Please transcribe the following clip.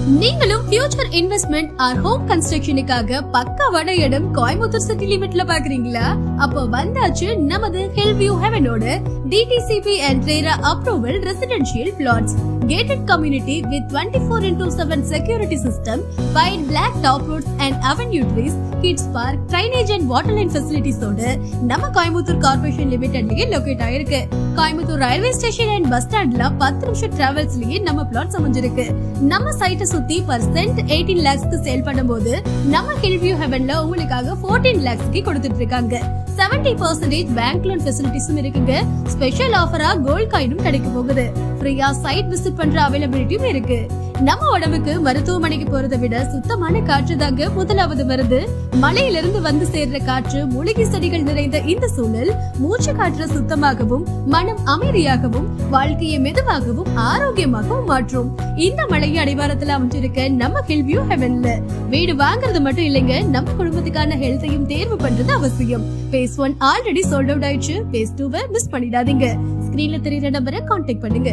நீங்களும் future investment R home கன்ஸ்ட்ரக்ஷனுக்காக பக்காவான இடம் கோயம்புத்தூர் சிட்டி லிமிட்ல பாக்குறீங்களா? அப்போ வந்தாச்சு நமது hill view ஹெவனோட DTCP and RERA approval residential plots. Gated community with 24/7 security system, wide black top roads and avenue trees, kids park, drainage and water line facilities ஓட நம்ம Coimbatore corporation லிமிடெட்லயே locate ஆயிருக்கு. Coimbatore railway station and bus ஸ்டாண்ட்ல 10 நிமிஷம் டிராவல்ஸ்லயே நம்ம plots அமைஞ்சிருக்கு. நம்ம சைட்டை சுத்தி பர்சென்ட் 18 lakhsக்கு சேல் பண்ணும்போது நம்ம ஹில்வியூ ஹெவன்ல உங்களுக்காக 14 lakhsக்கு கொடுத்துட்டு இருக்காங்க. 70% பேங்க் லோன் ஃபெசிலிட்டிஸும் இருக்குங்க. ஸ்பெஷல் ஆஃபரா கோல்ட் காயினும் கிடைக்க போகுது. ஃப்ரீயா சைட் விசிட் பண்ற அவைலபிலிட்டியும் இருக்கு. நம்ம உடம்புக்கு மருத்துவமனைக்கு போறதை விட சுத்தமான காற்று தாங்க முதலாவது வருது. மலையிலிருந்து வந்து சேர்ற காற்று, மூலிகை செடிகள் நிறைந்த இந்த சூழல் மூச்சு காற்று சுத்தமாகவும் மனம் அமைதியாகவும் வாழ்க்கையை மெதுவாகவும் ஆரோக்கியமாகவும் மாற்றும். இந்த மலையை அடிவாரத்துல அமைஞ்சிருக்க நம்ம ஹில்வியூ ஹெவன்ல வீடு வாங்குறது மட்டும் இல்லைங்க, நம்ம குடும்பத்துக்கான ஹெல்த்தையும் தேர்வு பண்றது அவசியம். Phase 1 ஆல்ரெடி சோல்ட் அவுட் ஆயிடுச்சு. Phase 2 மிஸ் பண்ணிடாதீங்க. ஸ்கிரீன்ல தெரியுற நம்பரை கான்டாக்ட் பண்ணுங்க.